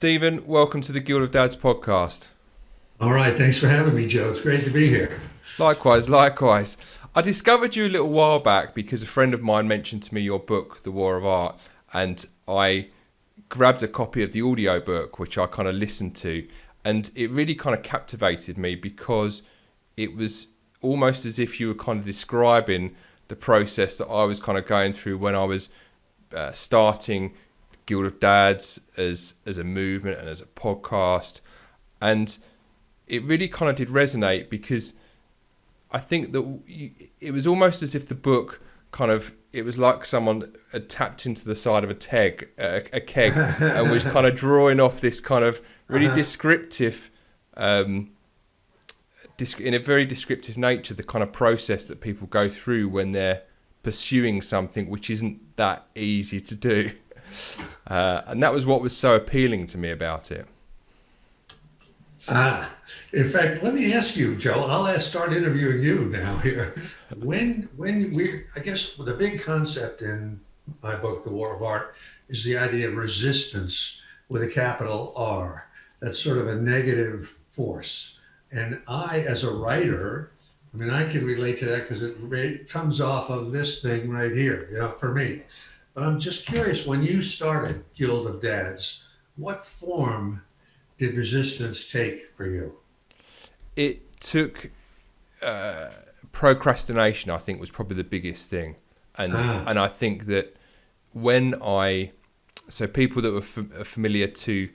Stephen, welcome to the Guild of Dads podcast. All right, thanks for having me, Joe. It's great to be here. Likewise. I discovered you a little while back because a friend of mine mentioned to me your book, The War of Art, and I grabbed a copy of the audio book, which I kind of listened to, and it really kind of captivated me because it was almost as if you were kind of describing the process that I was kind of going through when I was starting Guild of Dads as a movement and as a podcast. And it really kind of did resonate because I think that it was almost as if the book kind of, it was like someone had tapped into the side of a keg and was kind of drawing off this kind of really descriptive, in a very descriptive nature, the kind of process that people go through when they're pursuing something which isn't that easy to do. And that was what was so appealing to me about it. In fact, let me ask you, Joe. Start interviewing you now here. I guess the big concept in my book, The War of Art, is the idea of resistance with a capital R. That's sort of a negative force. And I, as a writer, I can relate to that because it comes off of this thing right here, for me. But I'm just curious, when you started Guild of Dads, what form did resistance take for you? It took procrastination, I think, was probably the biggest thing. And I think that so people that are familiar to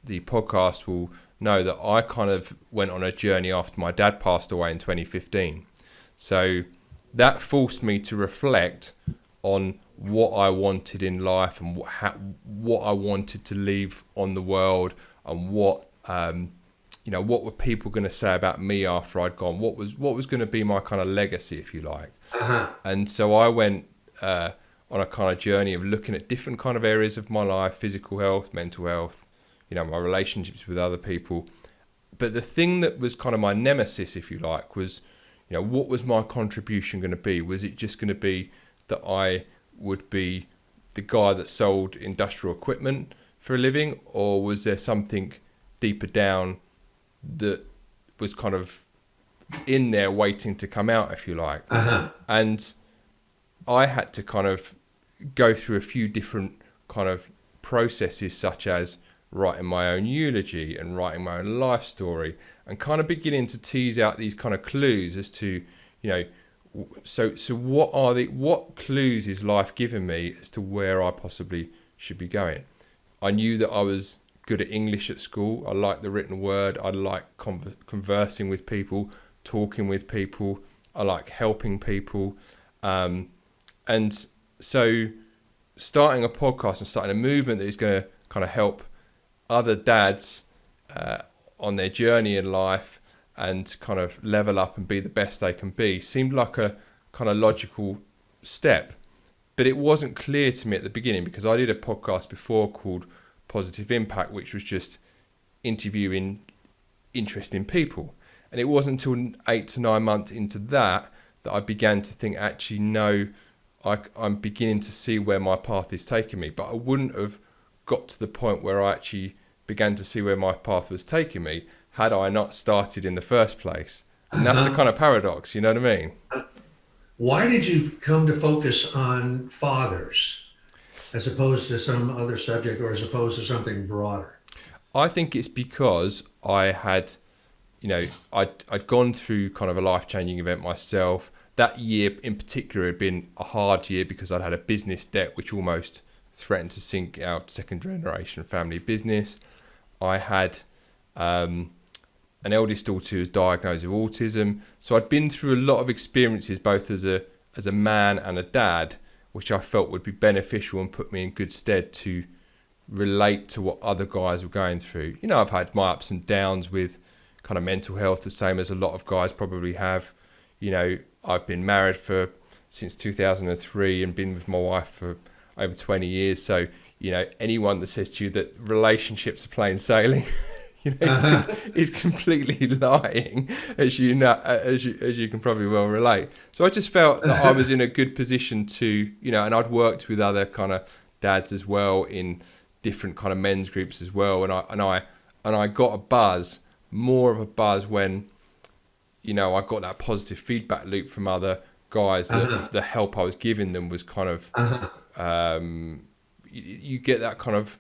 the podcast will know that I kind of went on a journey after my dad passed away in 2015. So that forced me to reflect on what I wanted in life and what I wanted to leave on the world, and what were people going to say about me after I'd gone? What was going to be my kind of legacy, if you like? And so I went on a kind of journey of looking at different kind of areas of my life: physical health, mental health, my relationships with other people. But the thing that was kind of my nemesis, if you like, was, what was my contribution going to be? Was it just going to be that I would be the guy that sold industrial equipment for a living, or was there something deeper down that was kind of in there waiting to come out, if you like? And I had to kind of go through a few different kind of processes, such as writing my own eulogy and writing my own life story, and kind of beginning to tease out these kind of clues as to, so what clues is life giving me as to where I possibly should be going? I knew that I was good at English at school. I liked the written word. I like conversing with people, talking with people. I like helping people. And so starting a podcast and starting a movement that is going to kind of help other dads on their journey in life and kind of level up and be the best they can be seemed like a kind of logical step. But it wasn't clear to me at the beginning, because I did a podcast before called Positive Impact, which was just interviewing interesting people. And it wasn't until 8 to 9 months into that I began to think, actually, no, I'm beginning to see where my path is taking me. But I wouldn't have got to the point where I actually began to see where my path was taking me had I not started in the first place. And that's the kind of paradox, you know what I mean? Why did you come to focus on fathers as opposed to some other subject, or as opposed to something broader? I think it's because I had, I'd gone through kind of a life-changing event myself. That year in particular had been a hard year because I'd had a business debt which almost threatened to sink our second generation family business. I had an eldest daughter who was diagnosed with autism. So I'd been through a lot of experiences, both as a man and a dad, which I felt would be beneficial and put me in good stead to relate to what other guys were going through. I've had my ups and downs with kind of mental health, the same as a lot of guys probably have. I've been married since 2003 and been with my wife for over 20 years. So, anyone that says to you that relationships are plain sailing, is completely lying, as you can probably well relate. So I just felt that I was in a good position to, and I'd worked with other kind of dads as well in different kind of men's groups as well, and I got a buzz, more of a buzz when, you know, I got that positive feedback loop from other guys that the help I was giving them was kind of you get that kind of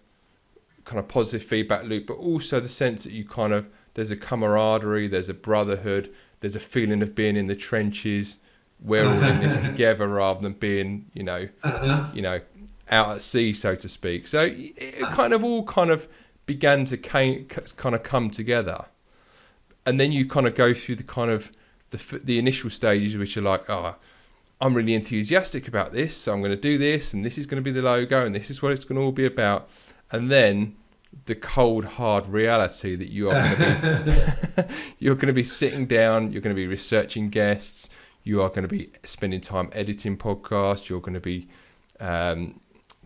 positive feedback loop, but also the sense that you kind of, there's a camaraderie, there's a brotherhood, there's a feeling of being in the trenches. We're all in this together, rather than being, you know, out at sea, so to speak. So it kind of all kind of began to kind of come together, and then you kind of go through the kind of the initial stages, which are like, oh, I'm really enthusiastic about this, so I'm going to do this, and this is going to be the logo, and this is what it's going to all be about. And then the cold, hard reality that you are going to be, you're going to be sitting down, you're going to be researching guests, you are going to be spending time editing podcasts, you're going to be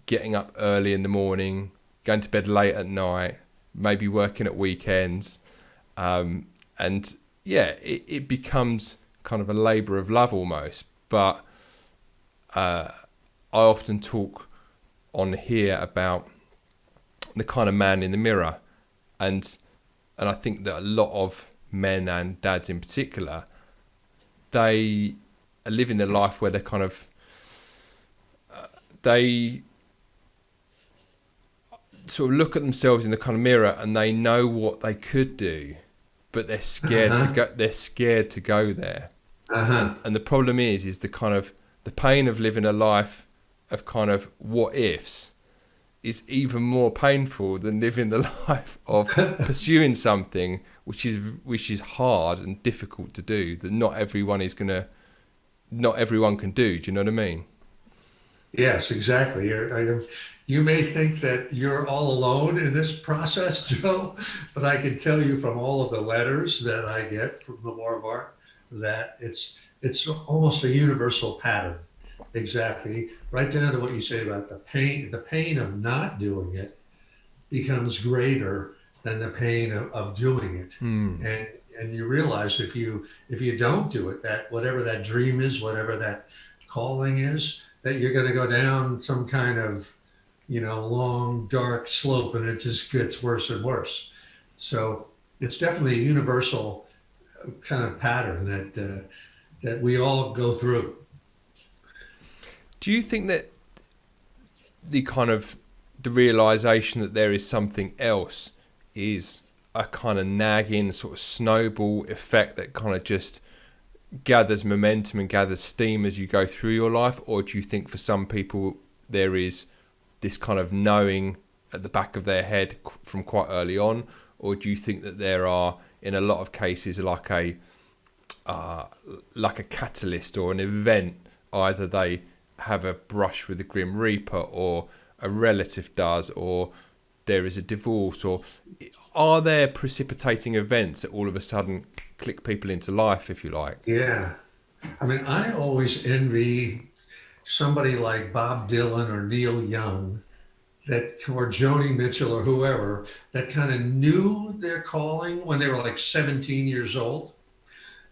getting up early in the morning, going to bed late at night, maybe working at weekends. And yeah, it becomes kind of a labour of love almost. But I often talk on here about the kind of man in the mirror, and I think that a lot of men and dads in particular, they are living a life where they're kind of they sort of look at themselves in the kind of mirror and they know what they could do, but they're scared to go. They're scared to go there, and the problem is the kind of the pain of living a life of kind of what ifs is even more painful than living the life of pursuing something which is hard and difficult to do, that not everyone can do. Do you know what I mean? Yes, exactly. You may think that you're all alone in this process, Joe, but I can tell you from all of the letters that I get from the War of Art that it's almost a universal pattern. Exactly. Right down to what you say about the pain of not doing it becomes greater than the pain of doing it. And you realize if you don't do it, that whatever that dream is, whatever that calling is, that you're going to go down some kind of, you know, long, dark slope, and it just gets worse and worse. So it's definitely a universal kind of pattern that we all go through. Do you think that the realization that there is something else is a kind of nagging sort of snowball effect that kind of just gathers momentum and gathers steam as you go through your life? Or do you think for some people there is this kind of knowing at the back of their head from quite early on? Or do you think that there are, in a lot of cases, like a catalyst or an event, either they have a brush with the Grim Reaper, or a relative does, or there is a divorce, or are there precipitating events that all of a sudden click people into life, if you like? Yeah. I mean, I always envy somebody like Bob Dylan or Neil Young, or Joni Mitchell or whoever, that kind of knew their calling when they were like 17 years old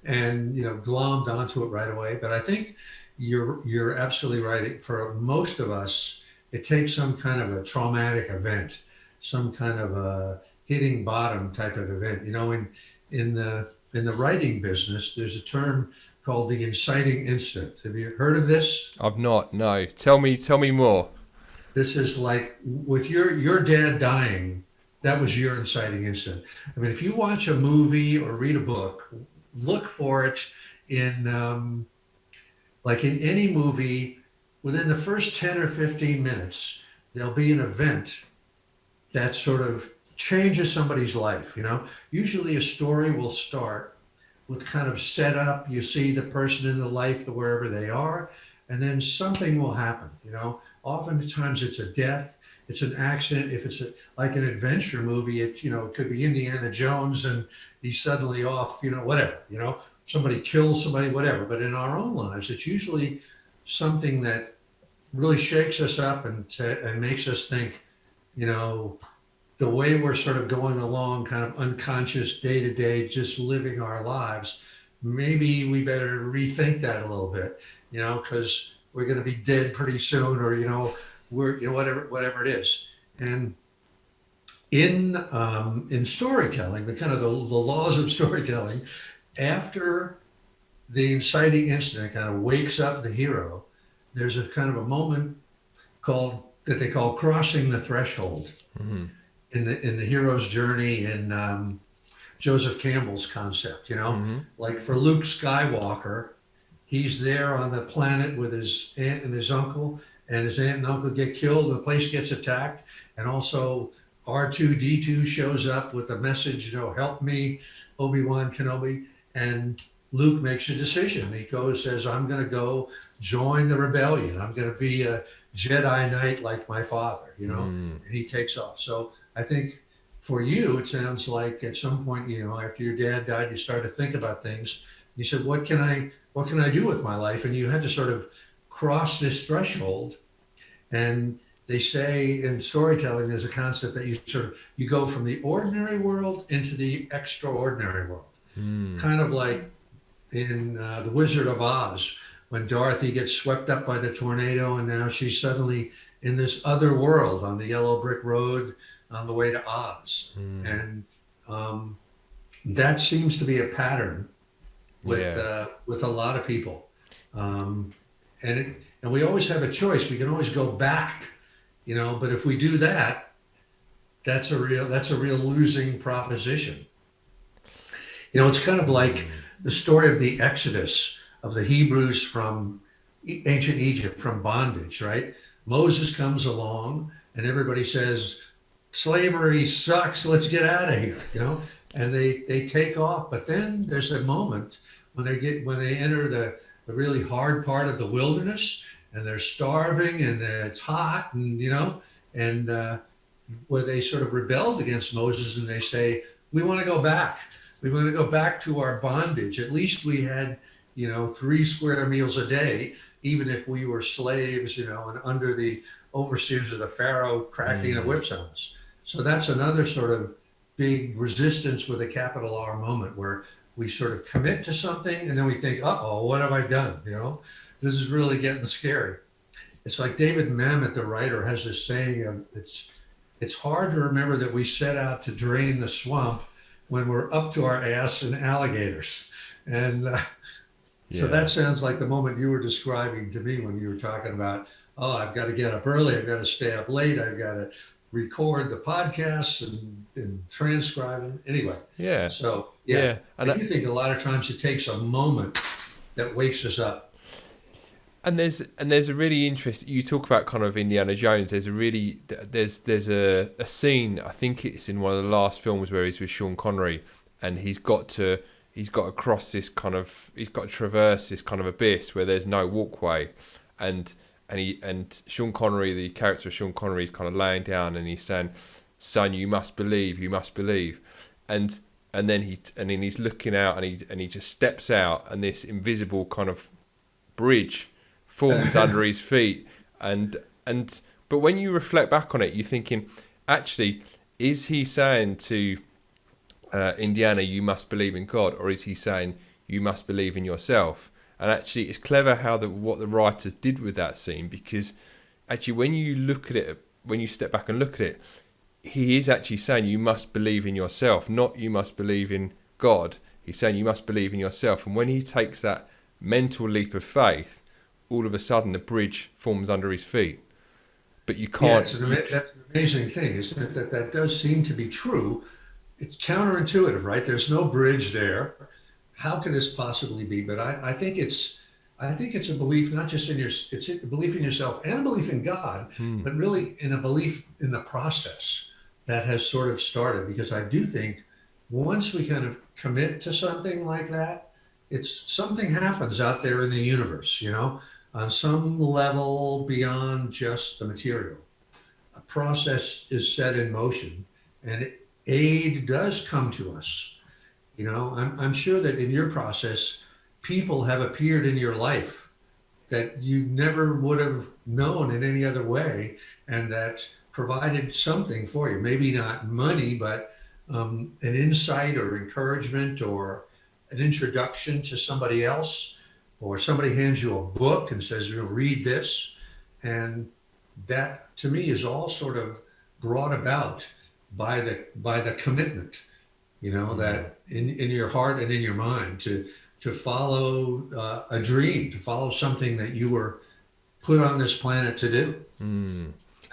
and, you know, glommed onto it right away. But I think you're absolutely right. For most of us, it takes some kind of a traumatic event, some kind of a hitting bottom type of event. You know, in the writing business, there's a term called the inciting incident. Have you heard of this? I've not. No. Tell me more. This is like with your dad dying. That was your inciting incident. I mean, if you watch a movie or read a book, look for it in. Like in any movie, within the first 10 or 15 minutes, there'll be an event that sort of changes somebody's life, you know? Usually a story will start with kind of setup. You see the person in the life, wherever they are, and then something will happen, you know? Oftentimes it's a death, it's an accident. If it's like an adventure movie, it could be Indiana Jones and he's suddenly off, you know, whatever, you know? Somebody kills somebody, whatever. But in our own lives, it's usually something that really shakes us up and makes us think, you know, the way we're sort of going along, kind of unconscious day to day, just living our lives. Maybe we better rethink that a little bit, you know, because we're going to be dead pretty soon, or, you know, whatever it is. And in storytelling, the kind of the laws of storytelling, after the inciting incident kind of wakes up the hero, there's a kind of a moment called that they call crossing the threshold in the hero's journey in Joseph Campbell's concept. Like for Luke Skywalker, he's there on the planet with his aunt and his uncle, and his aunt and uncle get killed. The place gets attacked, and also R2D2 shows up with a message, help me, Obi-Wan Kenobi, and Luke makes a decision. He says, I'm going to go join the rebellion. I'm going to be a Jedi Knight like my father, and he takes off. So I think for you, it sounds like at some point, after your dad died, you started to think about things. You said, what can I do with my life? And you had to sort of cross this threshold. And they say in storytelling, there's a concept that you go from the ordinary world into the extraordinary world. Kind of like in The Wizard of Oz, when Dorothy gets swept up by the tornado, and now she's suddenly in this other world on the yellow brick road on the way to Oz. And that seems to be a pattern with a lot of people. And we always have a choice. We can always go back, but if we do that, that's a real losing proposition. It's kind of like the story of the Exodus of the Hebrews from ancient Egypt, from bondage, right? Moses comes along and everybody says, slavery sucks, let's get out of here, and they take off. But then there's a moment when they enter the really hard part of the wilderness, and they're starving and it's hot, and where they sort of rebelled against Moses, and they say, we want to go back. We want to go back to our bondage. At least we had, 3 square meals a day, even if we were slaves, and under the overseers of the Pharaoh cracking the whips on us. So that's another sort of big resistance with a capital R moment, where we sort of commit to something and then we think, uh-oh, what have I done? This is really getting scary. It's like David Mamet, the writer, has this saying of, it's hard to remember that we set out to drain the swamp when we're up to our ass in alligators. And so that sounds like the moment you were describing to me when you were talking about, I've got to get up early, I've got to stay up late, I've got to record the podcasts and transcribe them. Anyway. Yeah. So, and I do think a lot of times it takes a moment that wakes us up. And there's a really interesting, you talk about kind of Indiana Jones, there's a scene, I think it's in one of the last films, where he's with Sean Connery, and he's got to cross this kind of, he's got to traverse this kind of abyss where there's no walkway, and Sean Connery, the character of Sean Connery, is kind of laying down and he's saying, son, you must believe, and then he's looking out and he just steps out, and this invisible kind of bridge forms under his feet, but when you reflect back on it, you're thinking, actually, is he saying to Indiana, you must believe in God, or is he saying you must believe in yourself? And actually, it's clever what the writers did with that scene, because actually, when you look at it, when you step back and look at it, he is actually saying you must believe in yourself, not you must believe in God. He's saying you must believe in yourself. And when he takes that mental leap of faith, all of a sudden the bridge forms under his feet. But you can't. That's an amazing thing, isn't it? That does seem to be true. It's counterintuitive, right? There's no bridge there. How could this possibly be? But I think it's a belief, not just it's a belief in yourself and a belief in God, but really in a belief in the process that has sort of started. Because I do think once we kind of commit to something like that, something happens out there in the universe, on some level beyond just the material. A process is set in motion, and aid does come to us. I'm sure that in your process, people have appeared in your life that you never would have known in any other way, and that provided something for you. Maybe not money, but an insight or encouragement or an introduction to somebody else, or somebody hands you a book and says, read this. And that, to me, is all sort of brought about by the commitment, that in your heart and in your mind to follow a dream, to follow something that you were put on this planet to do.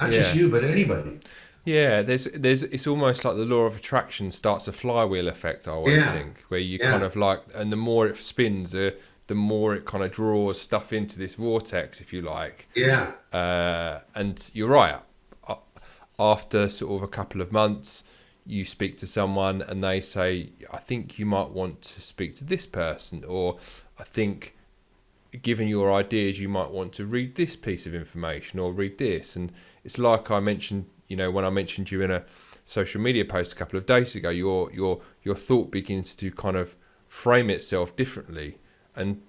Not just Yeah. you, but anybody. Yeah, it's almost like the law of attraction starts a flywheel effect, I always Yeah, think, where you kind yeah, of like, and the more it spins, the more it kind of draws stuff into this vortex, if you like. yeah, And you're right. A- After sort of a couple of months, you speak to someone and they say, I think you might want to speak to this person, or I think, given your ideas, you might want to read this piece of information or read this. And it's like I mentioned, when I mentioned you in a social media post a couple of days ago, your thought begins to kind of frame itself differently. And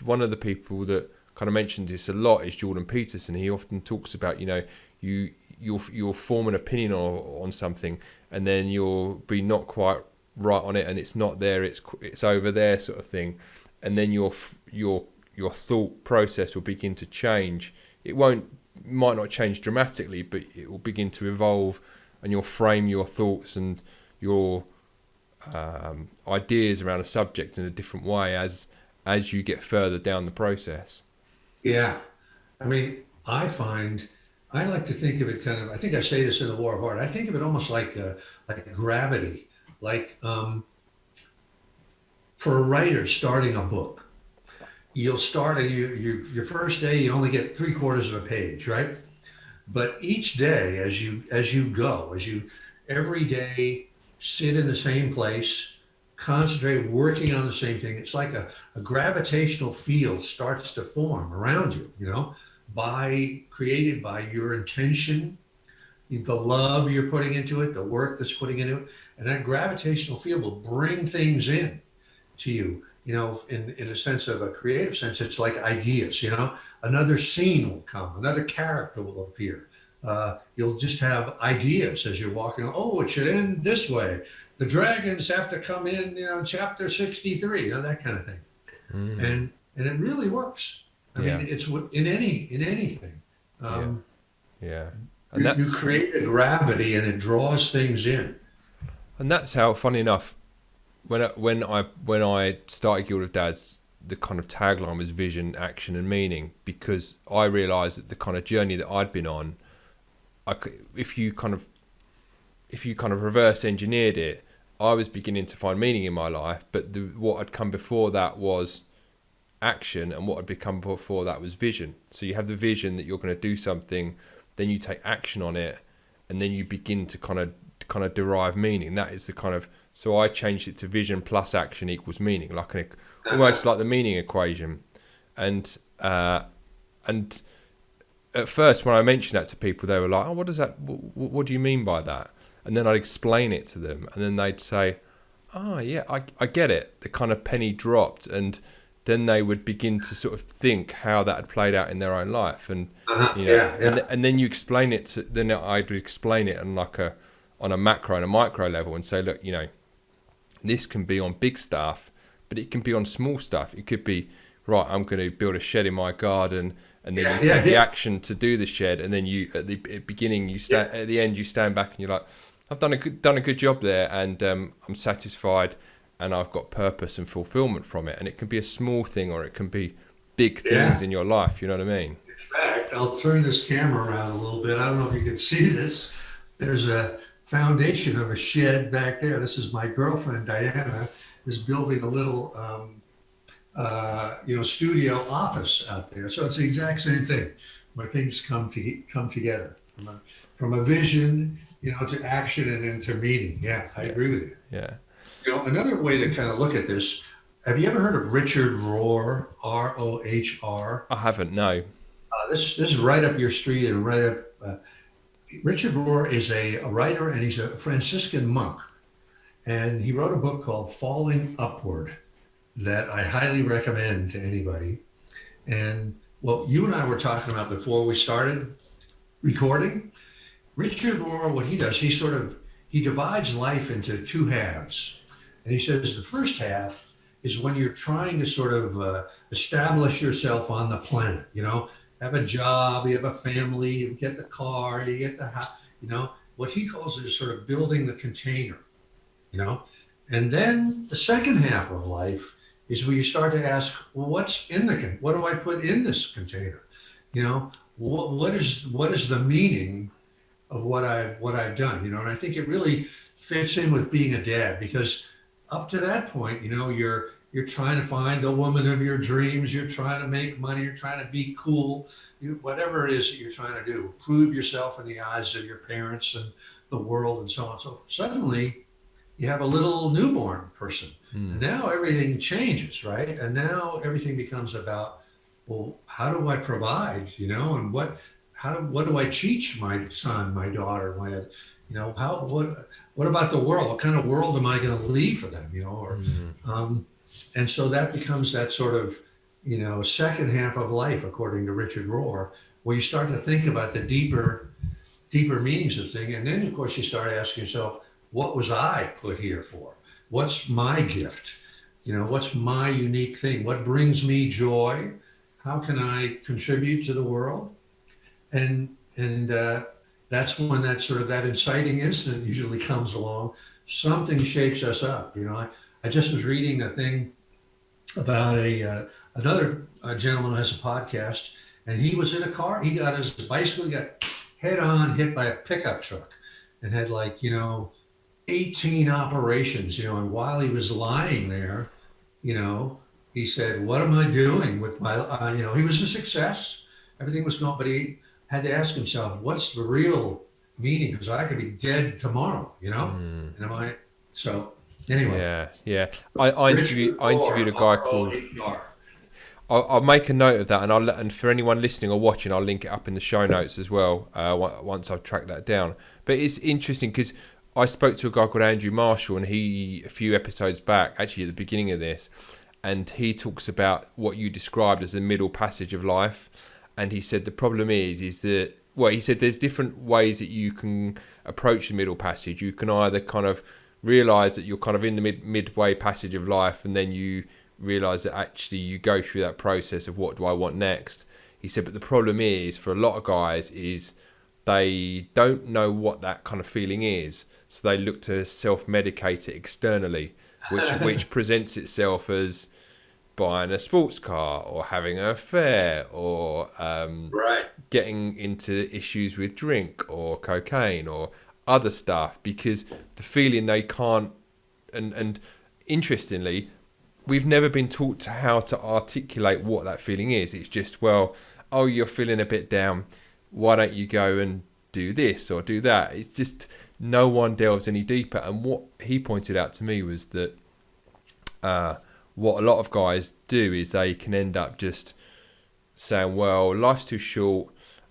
one of the people that kind of mentions this a lot is Jordan Peterson. He often talks about, you'll form an opinion on something, and then you'll be not quite right on it, and it's not there, it's over there, sort of thing, and then your thought process will begin to change. Might not change dramatically, but it will begin to evolve, and you'll frame your thoughts and your ideas around a subject in a different way as you get further down the process. yeah. I mean, I like to think of it kind of. I think I say this in the War of Art. I think of it almost like gravity, like for a writer starting a book. You'll start and your first day you only get three-quarters of a page, right? But each day as you every day sit in the same place, concentrate, working on the same thing, it's like a gravitational field starts to form around you, created by your intention, the love you're putting into it, the work that's putting into it, and that gravitational field will bring things in to you. In a sense of a creative sense, it's like ideas. Another scene will come, another character will appear. You'll just have ideas as you're walking. Oh, it should end this way. The dragons have to come in, chapter 63, that kind of thing. And it really works. I Yeah, mean, it's in anything. yeah, yeah. And You that's create a gravity and it draws things in. how, funny enough, when I started Guild of Dads, the kind of tagline was vision, action, and meaning, because I realised that the kind of journey that I'd been on, if you kind of reverse engineered it, I was beginning to find meaning in my life, but what had come before that was action, and what had become before that was vision. So you have the vision that you're going to do something, then you take action on it, and then you begin to kind of derive meaning. That is the kind of, so I changed it to vision plus action equals meaning, like almost like the meaning equation. And at first when I mentioned that to people, they were like, oh, what does that, what do you mean by that? And then I'd explain it to them, and then they'd say, oh yeah, I get it. The kind of penny dropped, and then they would begin to sort of think how that had played out in their own life. And and then you explain it to, then I'd explain it on a macro and a micro level, and say, look, this can be on big stuff, but it can be on small stuff. It could be, right, I'm going to build a shed in my garden, and then you take the action to do the shed, and then you at the beginning at the end you stand back and you're like, I've done a good job there, and I'm satisfied, and I've got purpose and fulfillment from it. And it can be a small thing, or it can be big things in your life. You know what I mean? In fact, I'll turn this camera around a little bit. I don't know if you can see this. There's a foundation of a shed back there. This is my girlfriend, Diana, is building a little, studio office out there. So it's the exact same thing, where things come together from a vision, to action and into meaning. Yeah, I agree with you. Yeah. Another way to kind of look at this, have you ever heard of Richard Rohr, Rohr? I haven't, no. This is right up your street and right up. Richard Rohr is a writer, and he's a Franciscan monk. And he wrote a book called Falling Upward that I highly recommend to anybody. And what you and I were talking about before we started recording, Richard Rohr, what he does, he divides life into two halves. And he says the first half is when you're trying to sort of establish yourself on the planet, have a job, you have a family, you get the car, you get the house, what he calls is sort of building the container, you know. And then the second half of life is where you start to ask, well, what's in what do I put in this container? You know, what is the meaning of what I've done? You know, and I think it really fits in with being a dad, because up to that point, you know, you're trying to find the woman of your dreams, you're trying to make money, you're trying to be cool, whatever it is that you're trying to do, prove yourself in the eyes of your parents and the world and so on. So suddenly you have a little newborn person. And now everything changes, right? And now everything becomes about, well, how do I provide, you know, and what do I teach my son, my daughter, you know, what about the world? What kind of world am I going to leave for them, you know, or, and so that becomes that sort of, you know, second half of life, according to Richard Rohr, where you start to think about the deeper meanings of things. And then, of course, you start asking yourself, what was I put here for? What's my gift? You know, what's my unique thing? What brings me joy? How can I contribute to the world? And that's when that inciting incident usually comes along. Something shakes us up. You know, I just was reading a thing about another gentleman who has a podcast, and he was in a car. He got his bicycle, he got head on hit by a pickup truck, and had 18 operations. You know, and while he was lying there, you know, he said, "What am I doing with my?" You know, he was a success. Everything was going, but he had to ask himself, "What's the real meaning? Because I could be dead tomorrow." You know, and am I so? Anyway. Yeah. I interviewed a guy called. I'll make a note of that, and for anyone listening or watching, I'll link it up in the show notes as well. Once I've tracked that down. But it's interesting because I spoke to a guy called Andrew Marshall, and he, a few episodes back, actually at the beginning of this, and he talks about what you described as the middle passage of life. And he said the problem is that, well, he said there's different ways that you can approach the middle passage. You can either kind of realize that you're kind of in the midway passage of life, and then you realize that actually you go through that process of what do I want next. He said, but the problem is for a lot of guys is they don't know what that kind of feeling is, so they look to self-medicate it externally, which presents itself as buying a sports car or having an affair or getting into issues with drink or cocaine or other stuff, because the feeling they can't, and interestingly, we've never been taught to how to articulate what that feeling is. It's just, well, oh, you're feeling a bit down, why don't you go and do this or do that? It's just no one delves any deeper. And what he pointed out to me was that what a lot of guys do is they can end up just saying, well, life's too short,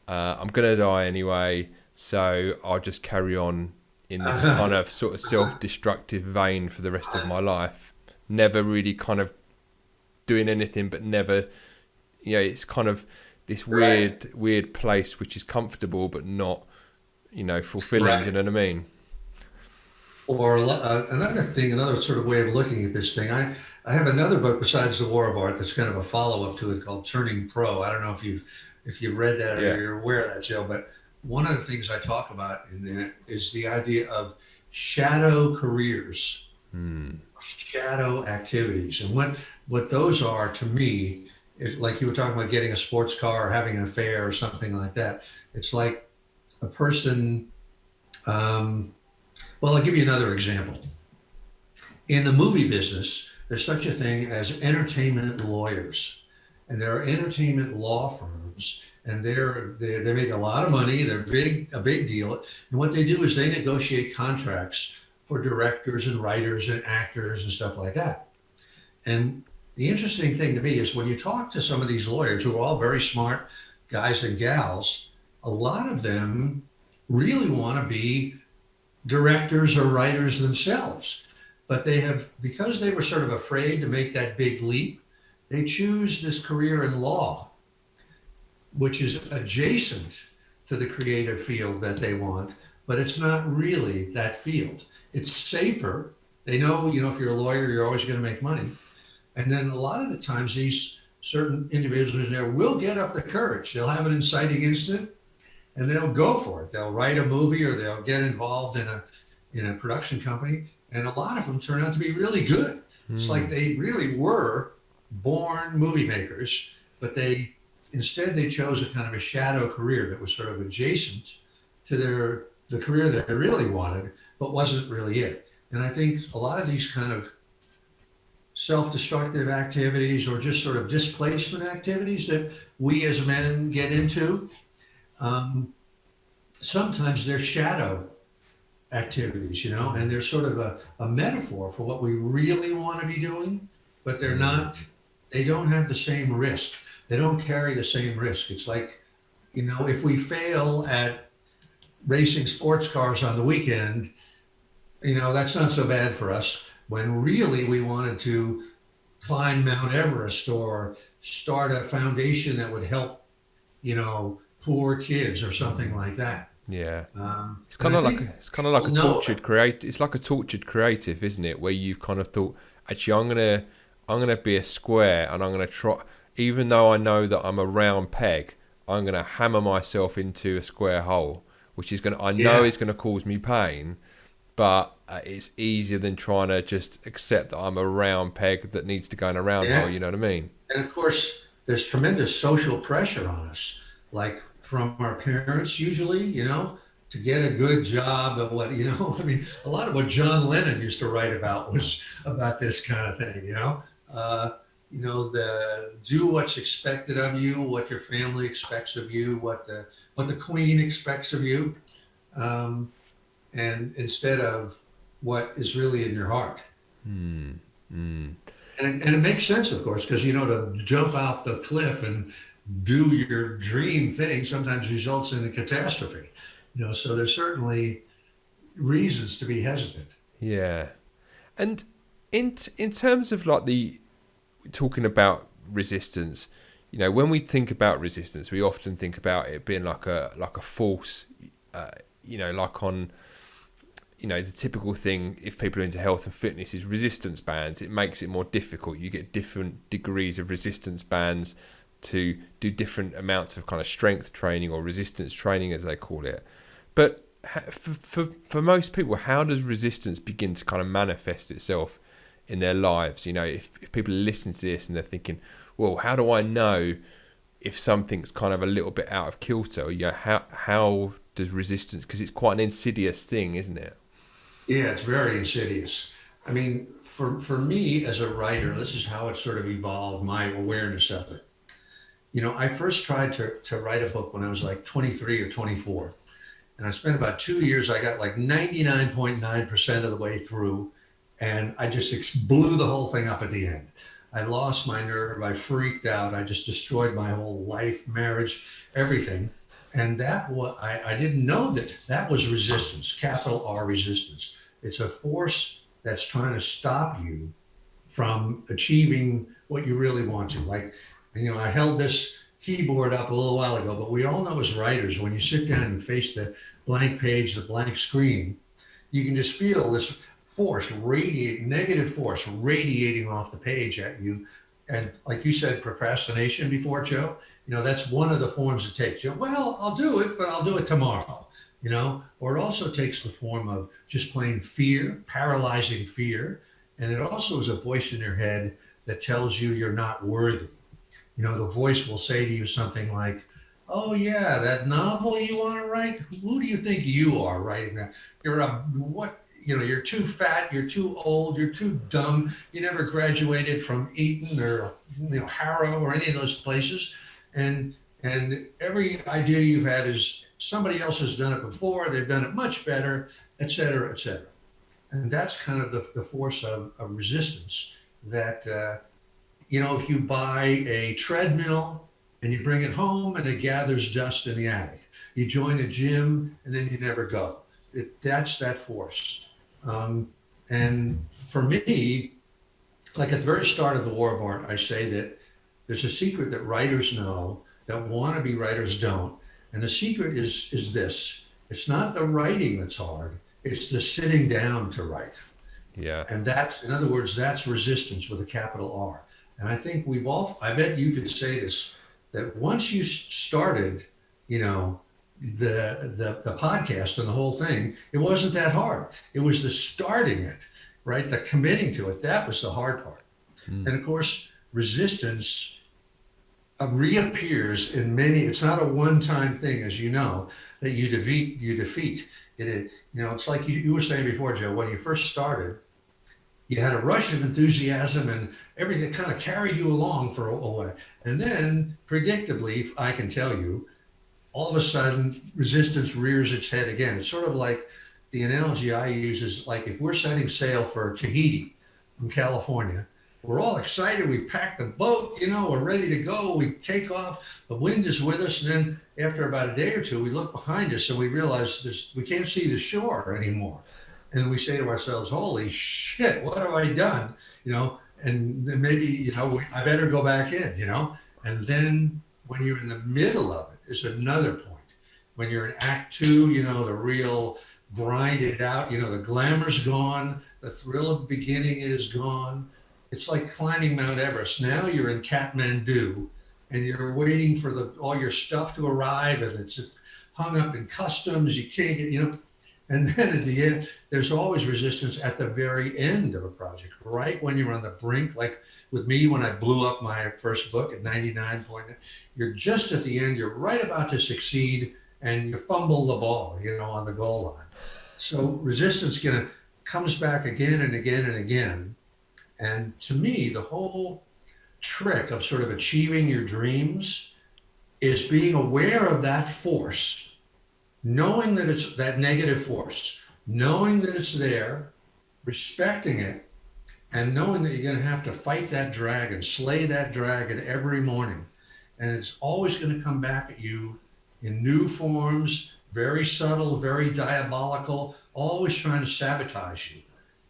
I'm gonna die anyway, so I'll just carry on in this kind of sort of self-destructive vein for the rest of my life, never really kind of doing anything, but never, you know, it's kind of this weird place which is comfortable but not, you know, fulfilling. You know what I mean? Or another sort of way of looking at this thing. I have another book besides The War of Art that's kind of a follow-up to it called Turning Pro. I don't know if you've read that or you're aware of that, Joe, but one of the things I talk about in that is the idea of shadow careers, shadow activities. And what those are to me is, like you were talking about getting a sports car or having an affair or something like that. It's like a person, well, I'll give you another example. In the movie business, there's such a thing as entertainment lawyers. And there are entertainment law firms, and they make a lot of money. They're a big deal. And what they do is they negotiate contracts for directors and writers and actors and stuff like that. And the interesting thing to me is when you talk to some of these lawyers, who are all very smart guys and gals, a lot of them really want to be directors or writers themselves. But because they were sort of afraid to make that big leap, they choose this career in law, which is adjacent to the creative field that they want, but it's not really that field. It's safer. They know, if you're a lawyer, you're always going to make money. And then a lot of the times these certain individuals in there will get up the courage. They'll have an inciting incident, and they'll go for it. They'll write a movie or they'll get involved in a production company, and a lot of them turn out to be really good. It's like they really were born movie makers, but instead they chose a kind of a shadow career that was sort of adjacent to the career that they really wanted, but wasn't really it. And I think a lot of these kind of self-destructive activities or just sort of displacement activities that we as men get into, sometimes they're shadow activities, and they're sort of a metaphor for what we really want to be doing, but they don't have the same risk. They don't carry the same risk. It's like, if we fail at racing sports cars on the weekend, that's not so bad for us, when really we wanted to climb Mount Everest or start a foundation that would help, poor kids or something like that. Yeah, it's kind of like a tortured creative. It's like a tortured creative, isn't it? Where you've kind of thought, actually, I'm gonna be a square, and I'm gonna try, even though I know that I'm a round peg, I'm gonna hammer myself into a square hole, which is I know is gonna cause me pain, but it's easier than trying to just accept that I'm a round peg that needs to go in a round hole. You know what I mean? And of course, there's tremendous social pressure on us, like from our parents usually, to get a good job at what, I mean, a lot of what John Lennon used to write about was about this kind of thing, do what's expected of you, what your family expects of you, what the queen expects of you, and instead of what is really in your heart. And it makes sense, of course, because, to jump off the cliff and do your dream thing sometimes results in a catastrophe, so there's certainly reasons to be hesitant. Yeah. And in terms of like talking about resistance, when we think about resistance, we often think about it being like a force, like on, the typical thing, if people are into health and fitness, is resistance bands. It makes it more difficult. You get different degrees of resistance bands to do different amounts of kind of strength training or resistance training, as they call it. But for most people, how does resistance begin to kind of manifest itself in their lives? If people are listening to this and they're thinking, well, how do I know if something's kind of a little bit out of kilter? How does resistance, because it's quite an insidious thing, isn't it? Yeah, it's very insidious. I mean, for me as a writer, this is how it sort of evolved, my awareness of it. I first tried to write a book when I was like 23 or 24. And I spent about 2 years. I got like 99.9% of the way through. And I just blew the whole thing up at the end. I lost my nerve. I freaked out. I just destroyed my whole life, marriage, everything. And I didn't know that was resistance, capital R resistance. It's a force that's trying to stop you from achieving what you really want to. Like, I held this keyboard up a little while ago, but we all know as writers, when you sit down and face the blank page, the blank screen, you can just feel this force negative force radiating off the page at you. And like you said, procrastination before, Joe, that's one of the forms it takes. Well, I'll do it, but I'll do it tomorrow, or it also takes the form of just plain fear, paralyzing fear. And it also is a voice in your head that tells you you're not worthy. The voice will say to you something like, oh yeah, that novel you want to write? Who do you think you are writing that? You're too fat, you're too old, you're too dumb. You never graduated from Eton or Harrow or any of those places. And every idea you've had is somebody else has done it before, they've done it much better, et cetera, et cetera. And that's kind of the force of resistance that, if you buy a treadmill and you bring it home and it gathers dust in the attic, you join a gym and then you never go. That's that force. And for me, like at the very start of the War of Art, I say that there's a secret that writers know that wannabe writers don't. And the secret is this. It's not the writing that's hard. It's the sitting down to write. Yeah. And in other words, that's resistance with a capital R. And I think I bet you could say this, that once you started, the podcast and the whole thing, it wasn't that hard. It was the starting it, right? The committing to it. That was the hard part. And of course, resistance reappears in many. It's not a one-time thing, as you know, that you defeat. It's like you were saying before, Joe, when you first started, you had a rush of enthusiasm and everything kind of carried you along for a while. And then, predictably, I can tell you, all of a sudden, resistance rears its head again. It's sort of like the analogy I use is like if we're setting sail for Tahiti from California, we're all excited. We pack the boat, we're ready to go. We take off. The wind is with us. And then after about a day or two, we look behind us and we realize we can't see the shore anymore. And we say to ourselves, holy shit, what have I done? And then maybe, I better go back in, And then when you're in the middle of it is another point. When you're in act 2, the real grind it out, the glamour's gone, the thrill of beginning it is gone. It's like climbing Mount Everest. Now you're in Kathmandu and you're waiting for all your stuff to arrive and it's hung up in customs. You can't get, and then at the end, there's always resistance at the very end of a project, right when you're on the brink. Like with me, when I blew up my first book at 99 point, you're just at the end, you're right about to succeed and you fumble the ball, on the goal line. So resistance comes back again and again and again. And to me, the whole trick of sort of achieving your dreams is being aware of that force, knowing that it's that negative force, knowing that it's there, respecting it, and knowing that you're going to have to fight that dragon, slay that dragon every morning. And it's always going to come back at you in new forms, very subtle, very diabolical, always trying to sabotage you.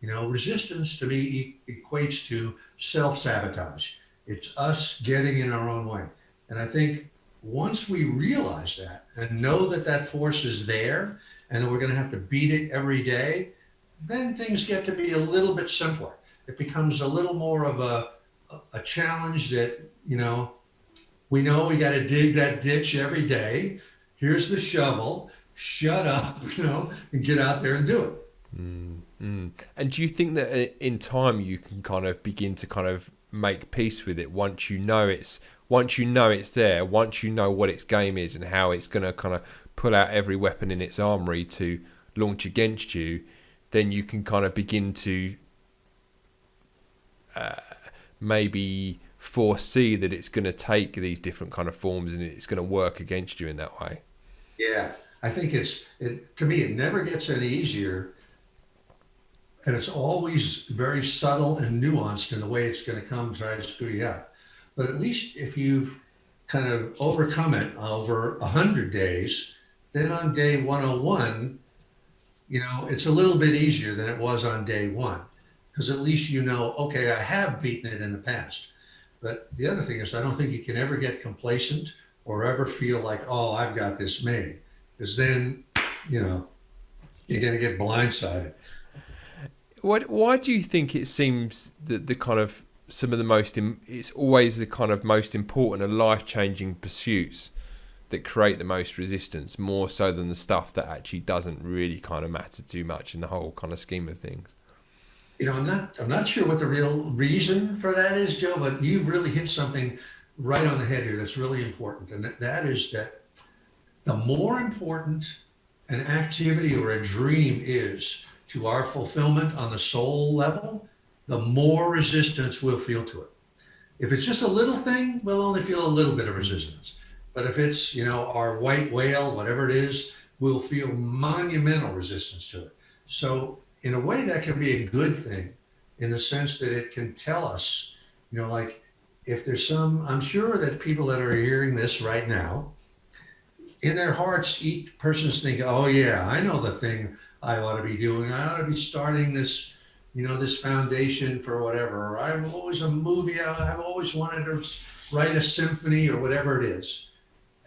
Resistance to me equates to self-sabotage. It's us getting in our own way. And I think once we realize that and know that force is there and that we're going to have to beat it every day, then things get to be a little bit simpler. It becomes a little more of a challenge that, we know we got to dig that ditch every day. Here's the shovel, shut up, and get out there and do it. And do you think that in time you can kind of begin to kind of make peace with it once you know it's there, once you know what its game is and how it's going to kind of pull out every weapon in its armory to launch against you, then you can kind of begin to maybe foresee that it's going to take these different kind of forms and it's going to work against you in that way. Yeah, I think to me, it never gets any easier. And it's always very subtle and nuanced in the way it's going to come try to screw you up. But at least if you've kind of overcome it over 100 days, then on day 101, it's a little bit easier than it was on day 1. Because at least okay, I have beaten it in the past. But the other thing is, I don't think you can ever get complacent or ever feel like, oh, I've got this made. Because then, you're going to get blindsided. Why do you think it seems that the kind of some of the it's always the kind of most important and life-changing pursuits that create the most resistance, more so than the stuff that actually doesn't really kind of matter too much in the whole kind of scheme of things? I'm not sure what the real reason for that is, Joe, but you've really hit something right on the head here that's really important. And that is that the more important an activity or a dream is to our fulfillment on the soul level, the more resistance we'll feel to it. If it's just a little thing, we'll only feel a little bit of resistance. But if it's, our white whale, whatever it is, we'll feel monumental resistance to it. So in a way that can be a good thing in the sense that it can tell us, like if there's I'm sure that people that are hearing this right now, in their hearts, each person's thinking, oh yeah, I know the thing I ought to be doing. I ought to be starting this, this foundation for whatever. Or I'm always a movie. I've always wanted to write a symphony or whatever it is.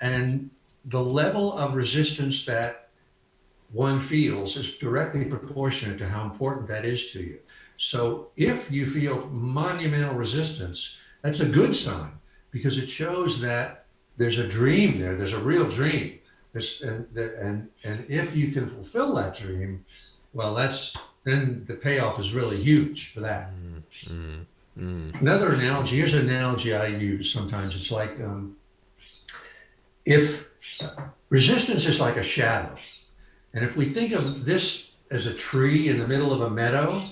And the level of resistance that one feels is directly proportionate to how important that is to you. So if you feel monumental resistance, that's a good sign because it shows that there's a dream there. There's a real dream. And if you can fulfill that dream, well, then the payoff is really huge for that. Another analogy, here's an analogy I use sometimes. It's like if resistance is like a shadow, and if we think of this as a tree in the middle of a meadow,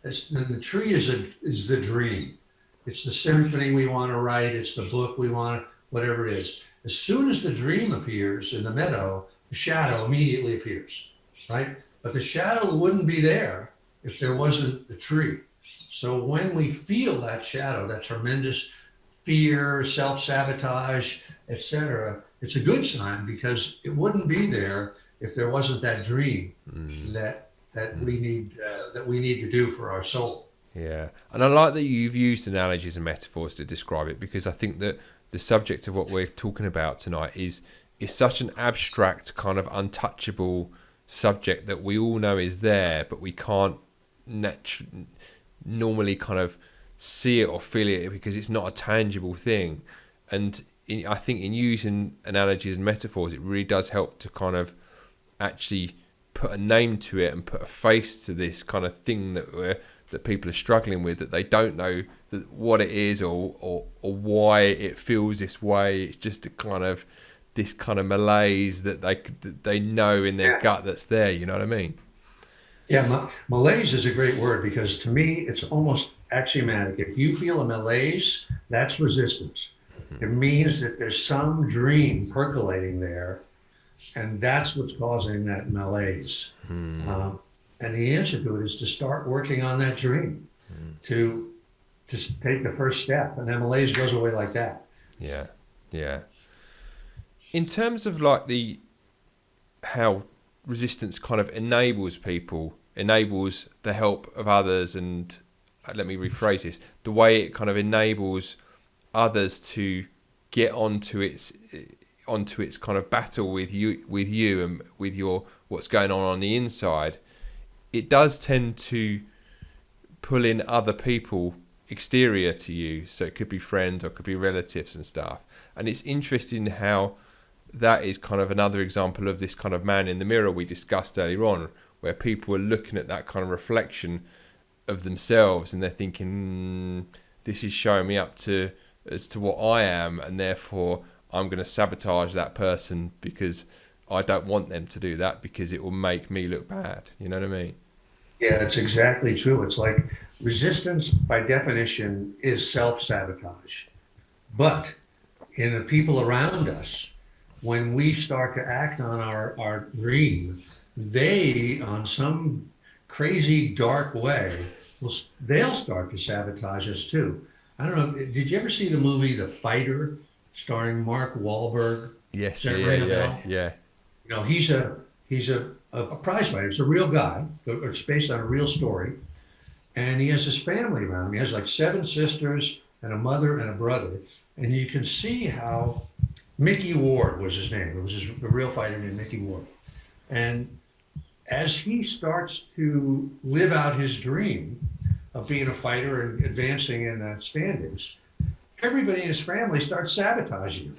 then the tree is the dream. It's the symphony we want to write. It's the book we want, whatever it is. As soon as the dream appears in the meadow, the shadow immediately appears, right? But the shadow wouldn't be there if there wasn't the tree. So when we feel that shadow, that tremendous fear, self-sabotage, etc., it's a good sign, because it wouldn't be there if there wasn't that dream that we need to do for our soul. Yeah, and I like that you've used analogies and metaphors to describe it, because I think that the subject of what we're talking about tonight is such an abstract, kind of untouchable subject that we all know is there, but we can't normally kind of see it or feel it because it's not a tangible thing. And I think in using analogies and metaphors, it really does help to kind of actually put a name to it and put a face to this kind of thing that people are struggling with, that they don't know what it is or why it feels this way. It's just this kind of malaise that they know in their gut that's there. You know what I mean? Yeah, malaise is a great word, because to me it's almost axiomatic. If you feel a malaise, that's resistance. It means that there's some dream percolating there, and that's what's causing that malaise. And the answer to it is to start working on that dream, to take the first step, and then malaise goes away like that. Yeah, yeah. In terms of like how resistance kind of enables the help of others, and let me rephrase this, the way it kind of enables others to get onto its kind of battle with you and with your what's going on the inside, it does tend to pull in other people exterior to you. So it could be friends or it could be relatives and stuff. And it's interesting how that is kind of another example of this kind of man in the mirror we discussed earlier on, where people are looking at that kind of reflection of themselves and they're thinking, this is showing me up as to what I am, and therefore I'm going to sabotage that person because I don't want them to do that, because it will make me look bad. You know what I mean? Yeah, it's exactly true. It's like resistance by definition is self-sabotage. But in the people around us, when we start to act on our dream, they, on some crazy dark way, they'll start to sabotage us too. I don't know, did you ever see the movie The Fighter, starring Mark Wahlberg? Yes, yeah. You know, he's a prize fighter. It's a real guy. It's based on a real story. And he has his family around him. He has like 7 sisters and a mother and a brother. And you can see how Mickey Ward was his name. It was a real fighter named Mickey Ward. And as he starts to live out his dream of being a fighter and advancing in the standings, everybody in his family starts sabotaging him.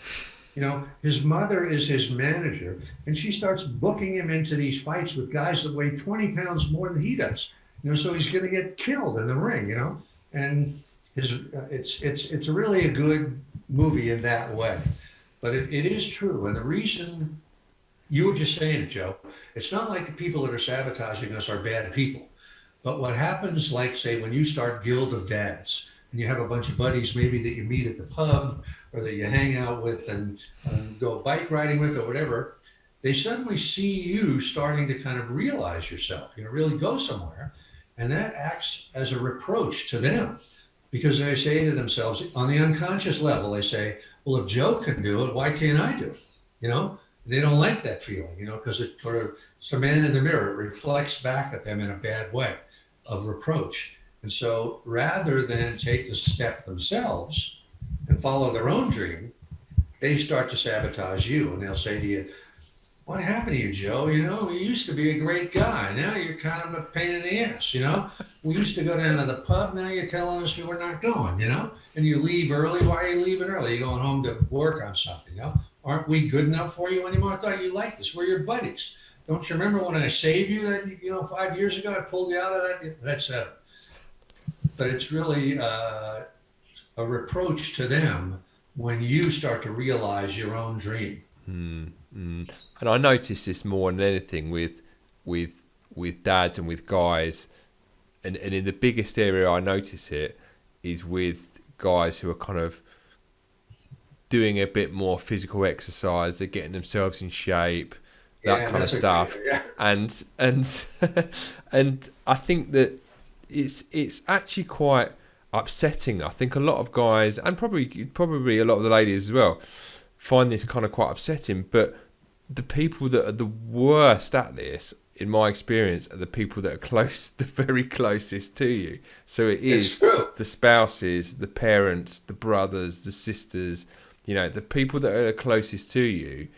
You know, his mother is his manager, and she starts booking him into these fights with guys that weigh 20 pounds more than he does. You know, so he's going to get killed in the ring. You know, and it's really a good movie in that way. But it is true, and the reason you were just saying it, Joe, it's not like the people that are sabotaging us are bad people. But what happens, like, say, when you start Guild of Dads, and you have a bunch of buddies maybe that you meet at the pub or that you hang out with and go bike riding with or whatever, they suddenly see you starting to kind of realize yourself, you know, really go somewhere. And that acts as a reproach to them, because they say to themselves, on the unconscious level, they say, well, if Joe can do it, why can't I do it? You know, they don't like that feeling, you know, because it sort of, it's a man in the mirror. It reflects back at them in a bad way of reproach. And so rather than take the step themselves and follow their own dream, they start to sabotage you. And they'll say to you, what happened to you, Joe? You know, you used to be a great guy. Now you're kind of a pain in the ass, you know? We used to go down to the pub. Now you're telling us we're not going, you know? And you leave early. Why are you leaving early? You're going home to work on something, you know? Aren't we good enough for you anymore? I thought you liked us. We're your buddies. Don't you remember when I saved you that, 5 years ago? I pulled you out of that. That's it. But it's really a reproach to them when you start to realize your own dream. And I notice this more than anything with dads and with guys, and in the biggest area I notice it is with guys who are kind of doing a bit more physical exercise. They're getting themselves in shape, that kind of stuff. And and I think that it's actually quite upsetting. I think a lot of guys, and probably a lot of the ladies as well, find this kind of quite upsetting. But the people that are the worst at this, in my experience, are the people that are the very closest to you. So it is the spouses, the parents, the brothers, the sisters, the people that are closest to you,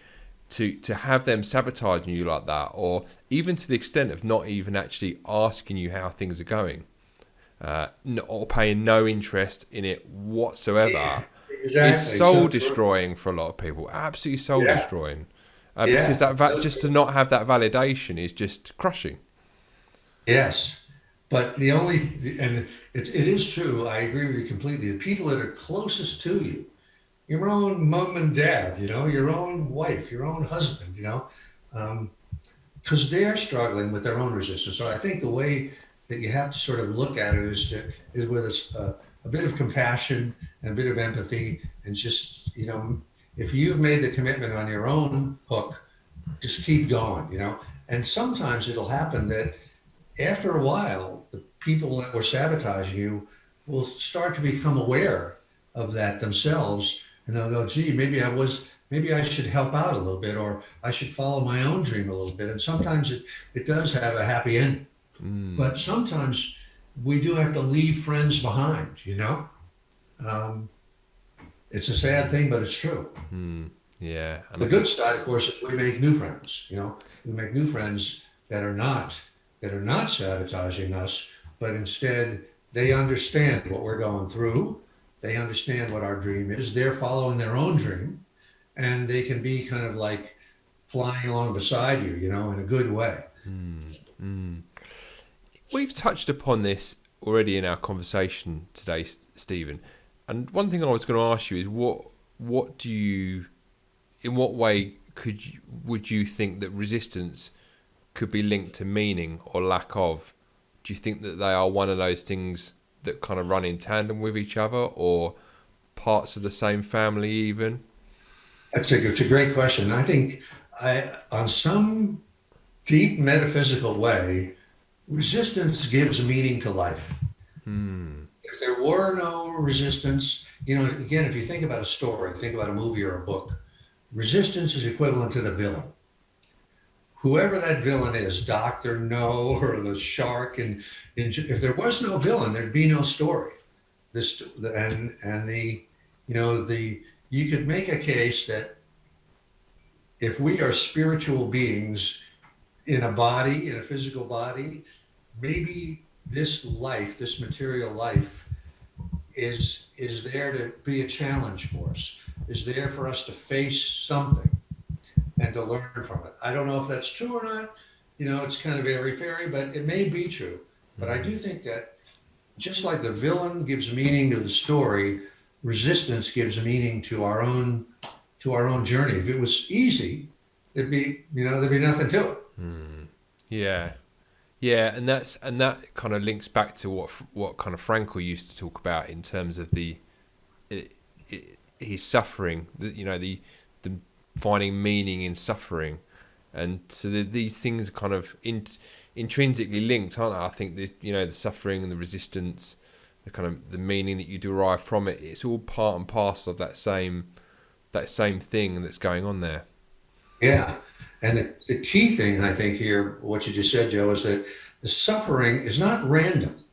to have them sabotaging you like that, or even to the extent of not even actually asking you how things are going, or paying no interest in it whatsoever, is soul destroying for a lot of people. Absolutely soul destroying. Because just to not have that validation is just crushing. Yes, but and it is true. I agree with you completely. The people that are closest to you, your own mom and dad, your own wife, your own husband, because they're struggling with their own resistance. So I think the way that you have to sort of look at it is with a bit of compassion and a bit of empathy, and just if you've made the commitment on your own hook, just keep going, And sometimes it'll happen that after a while, the people that were sabotaging you will start to become aware of that themselves, and they'll go, gee, maybe I should help out a little bit, or I should follow my own dream a little bit. And sometimes it does have a happy ending. But sometimes we do have to leave friends behind, It's a sad thing, but it's true. Yeah. And the good side, of course, is we make new friends. We make new friends that are not sabotaging us, but instead they understand what we're going through. They understand what our dream is. They're following their own dream, and they can be kind of like flying along beside you, in a good way. We've touched upon this already in our conversation today, Stephen. And one thing I was going to ask you is in what way would you think that resistance could be linked to meaning or lack of? Do you think that they are one of those things that kind of run in tandem with each other, or parts of the same family even? It's a great question. I think on some deep metaphysical way, resistance gives meaning to life. If there were no resistance, again, if you think about a story, think about a movie or a book, resistance is equivalent to the villain. Whoever that villain is, Dr. No, or the shark, and if there was no villain, there'd be no story. You could make a case that if we are spiritual beings in a physical body, maybe this life, this material life, is there to be a challenge for us, is there for us to face something and to learn from it. I don't know if that's true or not. It's kind of airy-fairy, but it may be true. But I do think that just like the villain gives meaning to the story, resistance gives meaning to our own journey. If it was easy, there'd be nothing to it. Yeah, and that kind of links back to what kind of Frankl used to talk about in terms of his suffering. The finding meaning in suffering, and so these things are kind of intrinsically linked, aren't they? I think the suffering and the resistance, the kind of the meaning that you derive from it, it's all part and parcel of that same thing that's going on there. Yeah. And the key thing, I think, here, what you just said, Joe, is that the suffering is not random.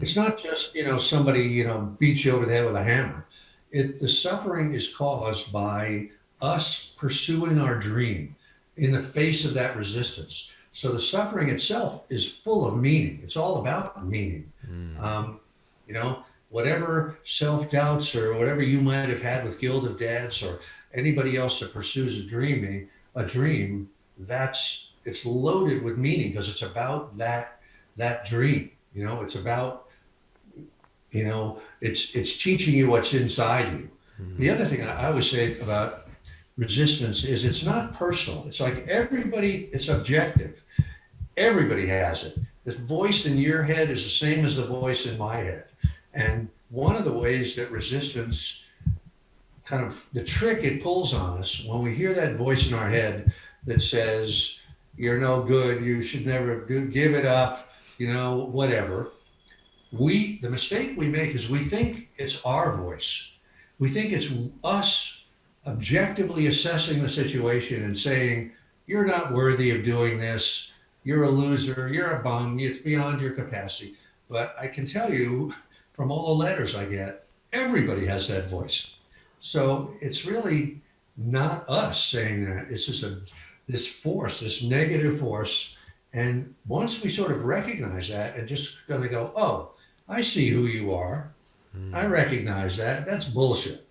It's not just, somebody, beats you over the head with a hammer. The suffering is caused by us pursuing our dream in the face of that resistance. So the suffering itself is full of meaning. It's all about meaning. Whatever self-doubts or whatever you might have had with Guild of Dads or anybody else that pursues a dream, it's loaded with meaning because it's about that dream. It's about, it's teaching you what's inside you. The other thing I always say about resistance is it's not personal. It's like it's objective. Everybody has it. The voice in your head is the same as the voice in my head. And one of the ways that resistance the trick it pulls on us when we hear that voice in our head that says, you're no good, you should never give it up, whatever. The mistake we make is we think it's our voice. We think it's us objectively assessing the situation and saying, you're not worthy of doing this, you're a loser, you're a bum, it's beyond your capacity. But I can tell you from all the letters I get, everybody has that voice. So it's really not us saying that. It's just this force, this negative force. And once we sort of recognize that and just gonna go, oh, I see who you are. I recognize that. That's bullshit,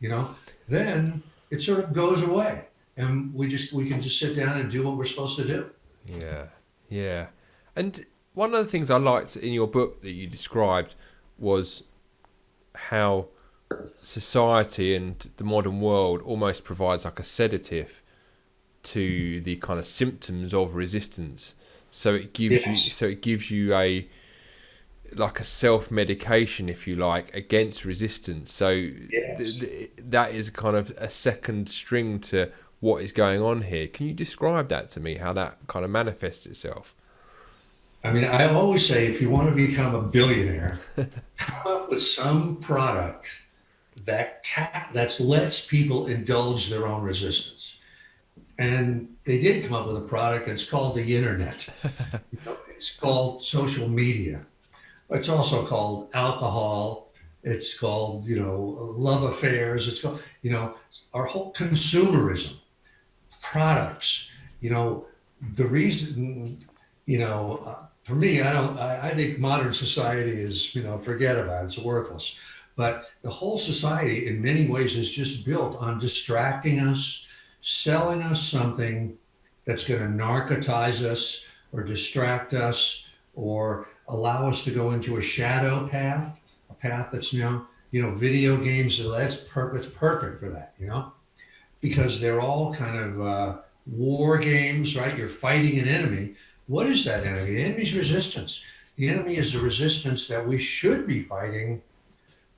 Then it sort of goes away. And we can just sit down and do what we're supposed to do. Yeah. Yeah. And one of the things I liked in your book that you described was how society and the modern world almost provides like a sedative to the kind of symptoms of resistance. So it gives you a self-medication, if you like, against resistance. So that is kind of a second string to what is going on here. Can you describe that to me, how that kind of manifests itself? I mean, I always say, if you want to become a billionaire, come up with some product that lets people indulge their own resistance. And they did come up with a product that's called the internet. It's called social media. It's also called alcohol. It's called, love affairs. It's called, our whole consumerism, products. The reason, for me, I think modern society is, forget about it. It's worthless. But the whole society in many ways is just built on distracting us, selling us something that's going to narcotize us or distract us or allow us to go into a shadow path, a path that's video games. That's perfect for that, because they're all kind of war games, right? You're fighting an enemy. What is that enemy? The enemy's resistance. The enemy is the resistance that we should be fighting,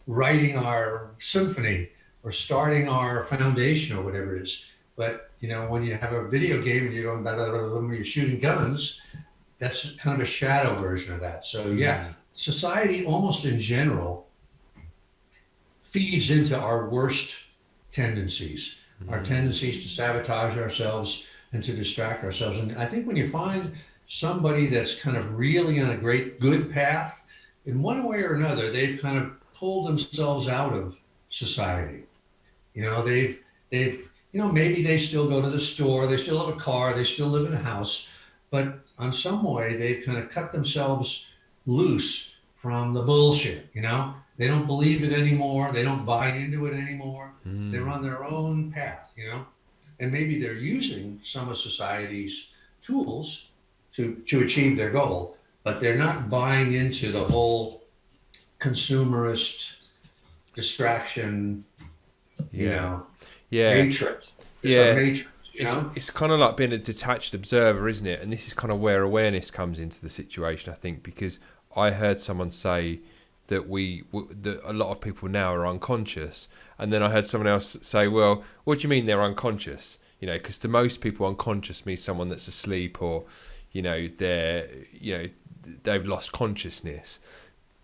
writing our symphony or starting our foundation or whatever it is. But, when you have a video game and you're going, blah, blah, blah, blah, you're shooting guns, that's kind of a shadow version of that. So yeah, society almost in general feeds into our worst tendencies, our tendencies to sabotage ourselves and to distract ourselves. And I think when you find somebody that's kind of really on a good path, in one way or another, they've kind of pulled themselves out of society. Maybe they still go to the store, they still have a car, they still live in a house, but on some way they've kind of cut themselves loose from the bullshit. They don't believe it anymore, they don't buy into it anymore. They're on their own path, and maybe they're using some of society's tools to achieve their goal, but they're not buying into the whole consumerist distraction, matrix. Matrix, It's kind of like being a detached observer, isn't it? And this is kind of where awareness comes into the situation, I think, because I heard someone say that that a lot of people now are unconscious, and then I heard someone else say, well, what do you mean they're unconscious? Because to most people, unconscious means someone that's asleep or they've lost consciousness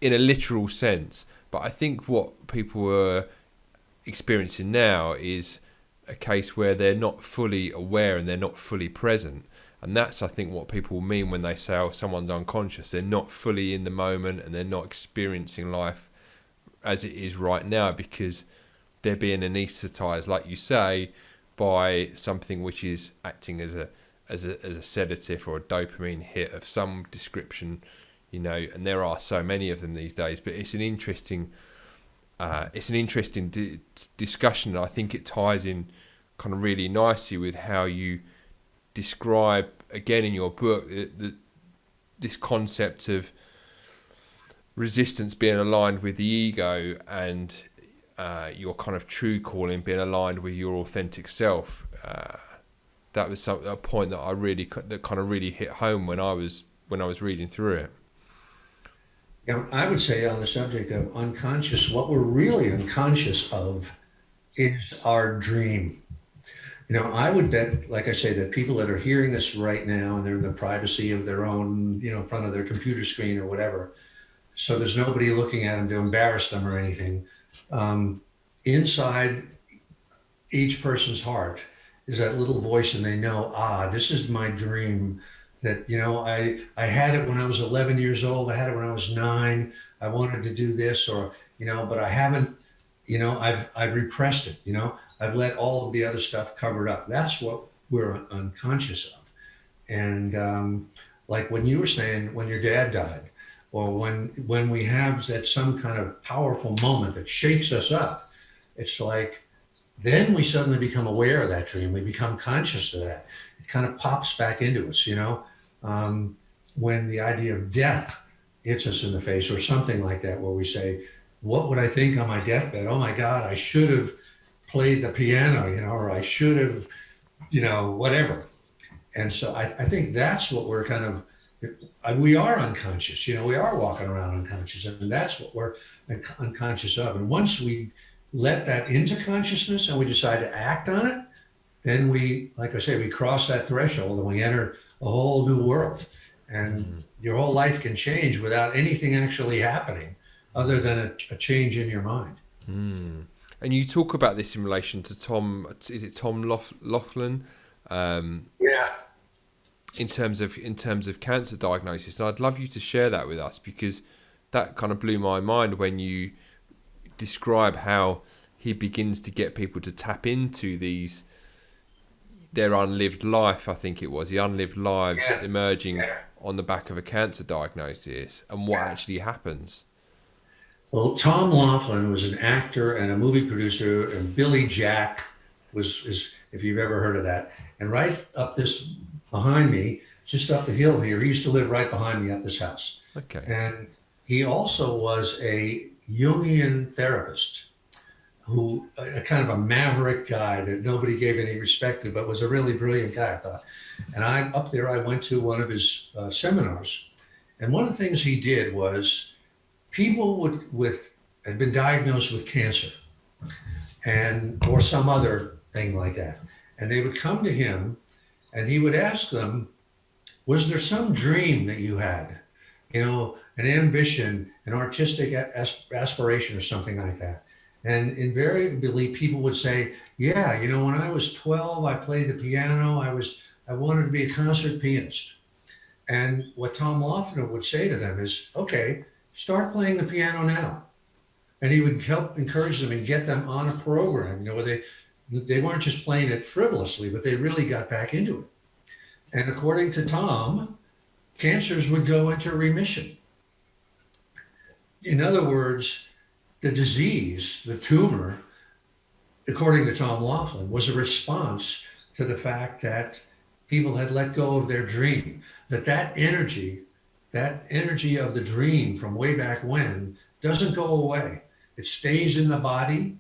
in a literal sense. But I think what people are experiencing now is a case where they're not fully aware and they're not fully present. And that's, I think, what people mean when they say, oh, someone's unconscious. They're not fully in the moment and they're not experiencing life as it is right now because they're being anaesthetized, like you say, by something which is acting as a sedative or a dopamine hit of some description, and there are so many of them these days. But it's an interesting discussion. I think it ties in kind of really nicely with how you describe again in your book this concept of resistance being aligned with the ego and your kind of true calling being aligned with your authentic self. That was a point that kind of really hit home when I was reading through it. Yeah, I would say on the subject of unconscious, what we're really unconscious of is our dream. I would bet, like I say, that people that are hearing this right now and they're in the privacy of their own, in front of their computer screen or whatever, so there's nobody looking at them to embarrass them or anything. Inside each person's heart is that little voice, and they know, this is my dream. That, I had it when I was 11 years old. I had it when I was 9. I wanted to do this, or, but I haven't, I've repressed it, I've let all of the other stuff covered up. That's what we're unconscious of. And like when you were saying, when your dad died, or when we have that some kind of powerful moment that shakes us up, it's like, then we suddenly become aware of that dream. We become conscious of that. It kind of pops back into us, when the idea of death hits us in the face or something like that, where we say, what would I think on my deathbed? Oh my God, I should have played the piano, or I should have, whatever. And so I think that's what we're kind of, we are unconscious, we are walking around unconscious, and that's what we're unconscious of. And once we let that into consciousness and we decide to act on it, then we, like I say, we cross that threshold and we enter a whole new world. And your whole life can change without anything actually happening other than a change in your mind. And you talk about this in relation to Tom, is it Tom Laughlin? Yeah. In terms of cancer diagnosis. And I'd love you to share that with us, because that kind of blew my mind when you describe how he begins to get people to tap into their unlived life. I think it was the unlived lives emerging on the back of a cancer diagnosis, and what actually happens. Well, Tom Laughlin was an actor and a movie producer, and Billy Jack is if you've ever heard of that. And right up this behind me, just up the hill here, he used to live right behind me up this house. Okay. And he also was a Jungian therapist, who a kind of a maverick guy that nobody gave any respect to, but was a really brilliant guy, I thought. And I went to one of his seminars. And one of the things he did was people had been diagnosed with cancer or some other thing like that. And they would come to him and he would ask them, was there some dream that you had? An ambition, an artistic aspiration or something like that. And invariably people would say, yeah, when I was 12, I played the piano. I wanted to be a concert pianist. And what Tom Laughlin would say to them is, okay, start playing the piano now. And he would help encourage them and get them on a program, where they weren't just playing it frivolously, but they really got back into it. And according to Tom, cancers would go into remission. In other words, the disease, the tumor, according to Tom Laughlin, was a response to the fact that people had let go of their dream, that energy of the dream from way back when doesn't go away. It stays in the body,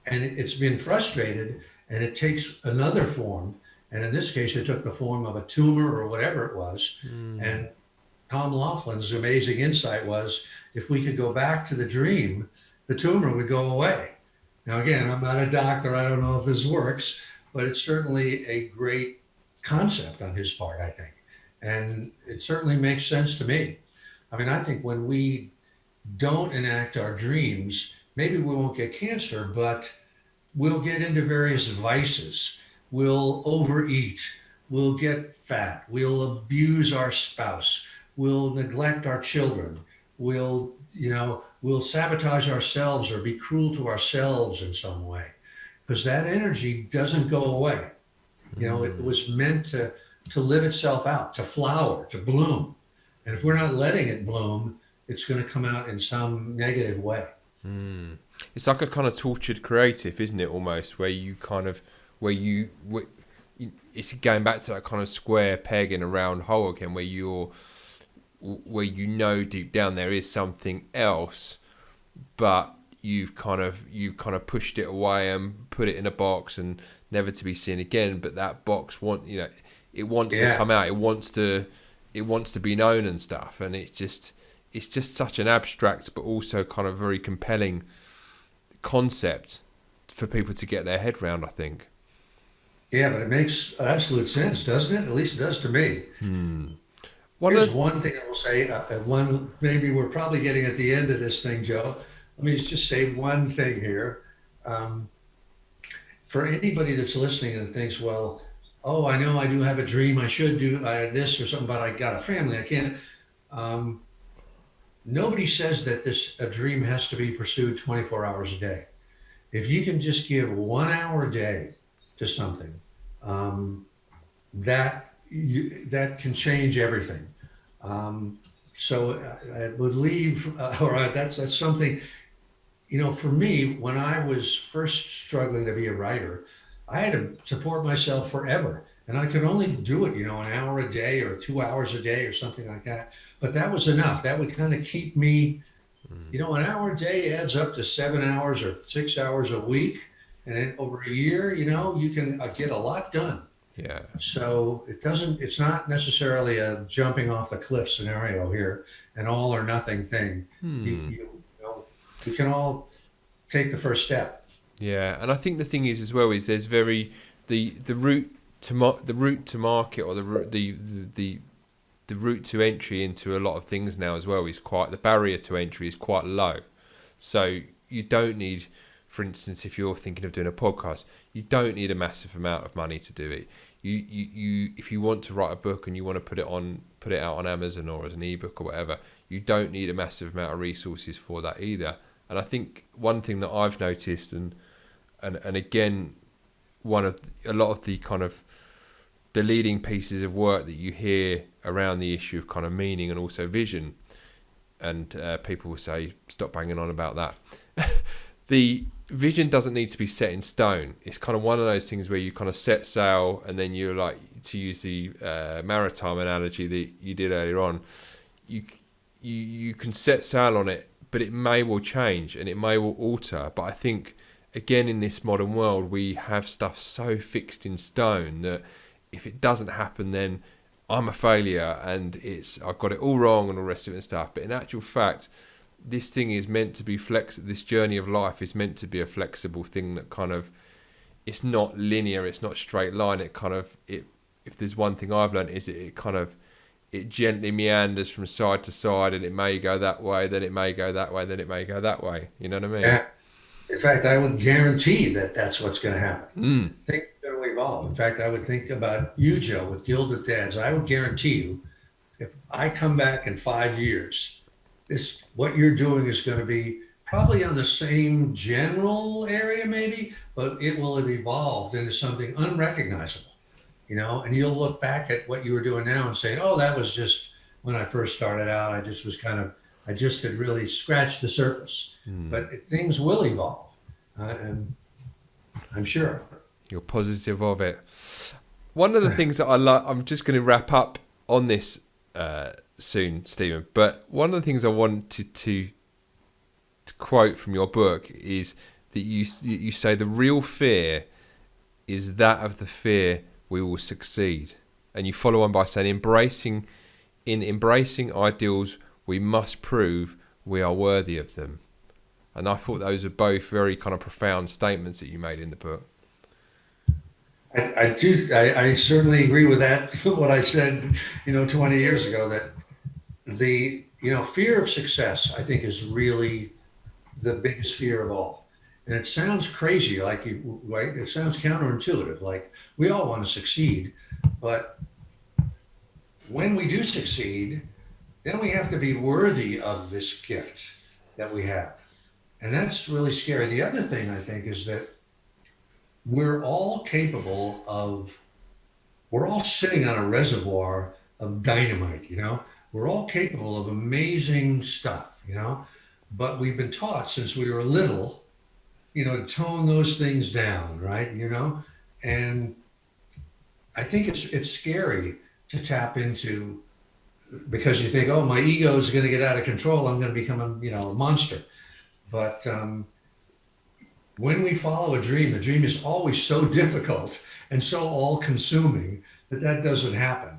and it's been frustrated, and it takes another form. And in this case, it took the form of a tumor or whatever it was. And Tom Laughlin's amazing insight was, if we could go back to the dream, the tumor would go away. Now, again, I'm not a doctor. I don't know if this works, but it's certainly a great concept on his part, I think. And it certainly makes sense to me. I mean, I think when we don't enact our dreams, maybe we won't get cancer, but we'll get into various vices. We'll overeat. We'll get fat. We'll abuse our spouse. We'll neglect our children. We'll sabotage ourselves or be cruel to ourselves in some way, because that energy doesn't go away. It was meant to live itself out, to flower, to bloom. And if we're not letting it bloom, it's going to come out in some negative way. It's like a kind of tortured creative, isn't it, almost, where you kind of where it's going back to that kind of square peg in a round hole again, where you know deep down there is something else, but you've kind of pushed it away and put it in a box and never to be seen again. But that box it wants to come out. It wants to be known and stuff. And it's just such an abstract but also kind of very compelling concept for people to get their head round, I think. Yeah, but it makes absolute sense, doesn't it? At least it does to me. Here's one thing I will say. Maybe we're probably getting at the end of this thing, Joe. Let me just say one thing here. For anybody that's listening and thinks, well, oh, I know I do have a dream. I should do this or something, but I got a family. I can't. Nobody says that a dream has to be pursued 24 hours a day. If you can just give 1 hour a day to something, that can change everything. So I would leave, that's something, for me, when I was first struggling to be a writer, I had to support myself forever. And I could only do it, an hour a day or 2 hours a day or something like that. But that was enough. That would kind of keep me, an hour a day adds up to 7 hours or 6 hours a week. And then over a year, you can get a lot done. Yeah. So it's not necessarily a jumping off the cliff scenario here, an all or nothing thing. We can all take the first step. Yeah. And I think the thing is as well is there's the route to market, or the route to entry into a lot of things now as well is the barrier to entry is quite low. So you don't need, for instance, if you're thinking of doing a podcast, you don't need a massive amount of money to do it. You if you want to write a book and you want to put it out on Amazon or as an ebook or whatever, you don't need a massive amount of resources for that either. And I think one thing that I've noticed, and again, a lot of the kind of the leading pieces of work that you hear around the issue of kind of meaning and also vision, and people will say, stop banging on about that. The vision doesn't need to be set in stone. It's kind of one of those things where you kind of set sail and then you're like, to use the maritime analogy that you did earlier on, you can set sail on it, but it may well change and it may well alter. But I think, again, in this modern world, we have stuff so fixed in stone that if it doesn't happen, then I'm a failure and I've got it all wrong and all the rest of it and stuff. But in actual fact, this thing is meant to be this journey of life is meant to be a flexible thing that kind of, it's not linear, it's not straight line. If there's one thing I've learned is it gently meanders from side to side, and it may go that way, then it may go that way, then it may go that way. You know what I mean? Yeah. In fact, I would guarantee that that's what's going to happen. Things are going to evolve. In fact, I would think about you, Joe, with Gilded Dads. I would guarantee you, if I come back in 5 years, what you're doing is going to be probably on the same general area maybe, but it will have evolved into something unrecognizable, and you'll look back at what you were doing now and say, oh, that was just when I first started out. I just had really scratched the surface, but things will evolve, and I'm sure. You're positive of it. One of the things that I like, I'm just going to wrap up on this soon, Stephen, but one of the things I wanted to quote from your book is that you say the real fear is that of the fear we will succeed, and you follow on by saying embracing ideals, we must prove we are worthy of them. And I thought those are both very kind of profound statements that you made in the book. I certainly agree with that. What I said, 20 years ago, that the fear of success, I think, is really the biggest fear of all. And it sounds crazy, right? It sounds counterintuitive, like we all want to succeed, but when we do succeed, then we have to be worthy of this gift that we have. And that's really scary. The other thing I think is that we're all sitting on a reservoir of dynamite, we're all capable of amazing stuff, but we've been taught since we were little, to tone those things down, right? And I think it's scary to tap into, because you think, oh, my ego is going to get out of control. I'm going to become a monster. But when we follow a dream, the dream is always so difficult and so all consuming that doesn't happen.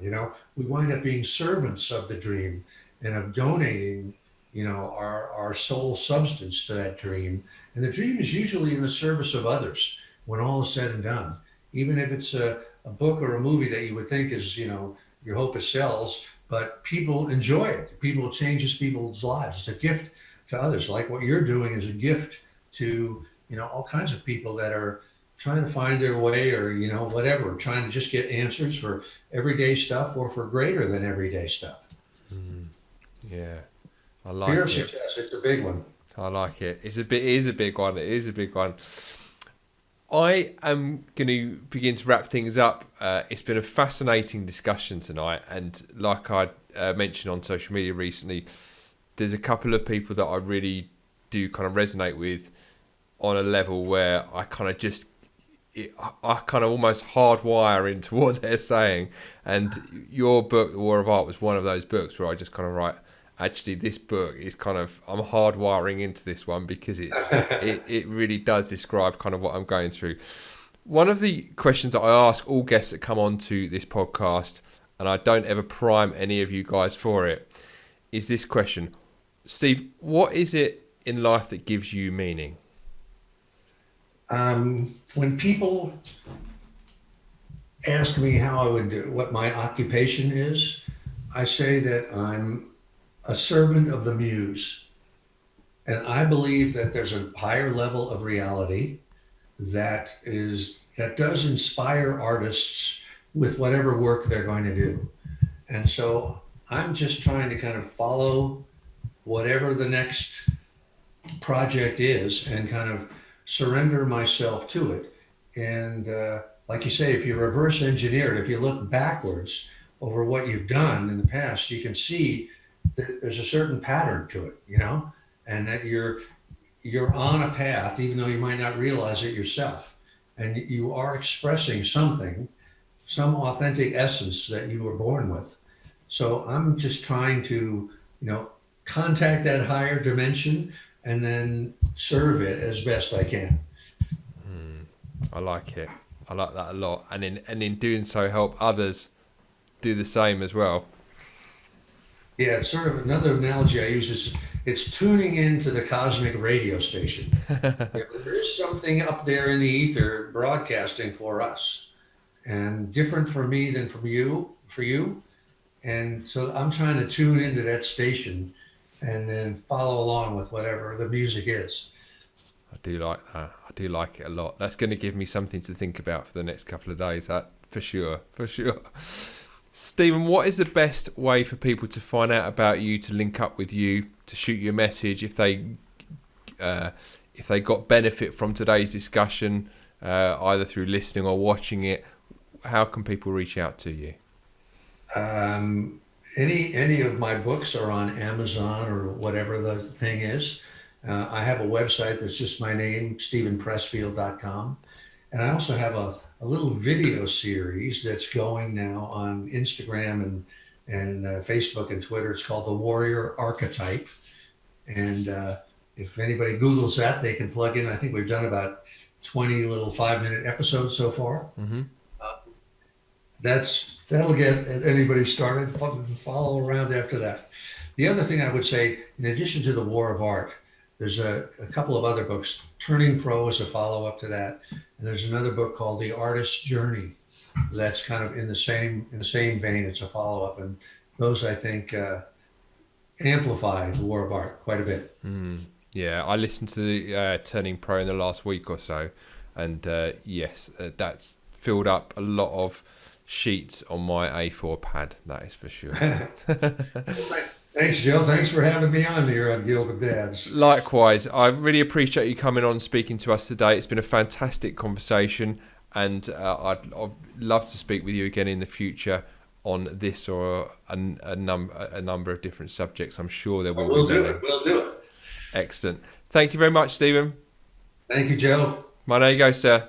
We wind up being servants of the dream and of donating, our soul substance to that dream. And the dream is usually in the service of others when all is said and done. Even if it's a book or a movie that you would think is, your hope it sells, but people enjoy it. People, it changes people's lives. It's a gift to others. Like what you're doing is a gift to, all kinds of people that are trying to find their way, or, whatever, trying to just get answers for everyday stuff or for greater than everyday stuff. Yeah, I like Fear it. of success, it's a big one. I like it. It is a big one. It is a big one. I am going to begin to wrap things up. It's been a fascinating discussion tonight, and like I mentioned on social media recently, there's a couple of people that I really do kind of resonate with on a level where I kind of I kind of almost hardwire into what they're saying. And your book, The War of Art, was one of those books where I just kind of write, actually, this book is kind of, I'm hardwiring into this one because it really does describe kind of what I'm going through. One of the questions that I ask all guests that come on to this podcast, and I don't ever prime any of you guys for it, is this question. Steve, what is it in life that gives you meaning? When people ask me how I would do, what my occupation is, I say that I'm a servant of the muse. And I believe that there's a higher level of reality that does inspire artists with whatever work they're going to do. And so I'm just trying to kind of follow whatever the next project is and kind of surrender myself to it. And like you say, if you reverse engineer it, if you look backwards over what you've done in the past, you can see that there's a certain pattern to it, and that you're on a path, even though you might not realize it yourself. And you are expressing something, some authentic essence that you were born with. So I'm just trying to, contact that higher dimension and then serve it as best I can. I like it. I like that a lot. And in doing so, help others do the same as well. Yeah, it's sort of another analogy I use. It's tuning into the cosmic radio station. There is something up there in the ether broadcasting for us, and different for me than for you. And so I'm trying to tune into that station and then follow along with whatever the music is. I do like that. I do like it a lot. That's going to give me something to think about for the next couple of days. That for sure. Stephen, what is the best way for people to find out about you, to link up with you, to shoot you a message if they got benefit from today's discussion, either through listening or watching it? How can people reach out to you? Any of my books are on Amazon or whatever the thing is. I have a website that's just my name, stephenpressfield.com. And I also have a little video series that's going now on Instagram and Facebook and Twitter. It's called the Warrior Archetype. And if anybody Googles that, they can plug in. I think we've done about 20 little 5-minute episodes so far. Mm-hmm. That'll get anybody started, follow around after that. The other thing I would say, in addition to The War of Art, there's a couple of other books. Turning Pro is a follow-up to that. And there's another book called The Artist's Journey that's kind of in the same vein. It's a follow-up. And those, I think, amplify The War of Art quite a bit. Yeah, I listened to the Turning Pro in the last week or so. And yes, that's filled up a lot of sheets on my A4 pad, that is for sure. Thanks, Joe. Thanks for having me on here on Gilded Dads. Likewise, I really appreciate you coming on and speaking to us today. It's been a fantastic conversation, and I'd love to speak with you again in the future on this or a number of different subjects. I'm sure there will be. We'll do it. Excellent. Thank you very much, Stephen. Thank you, Joe. There you go, sir.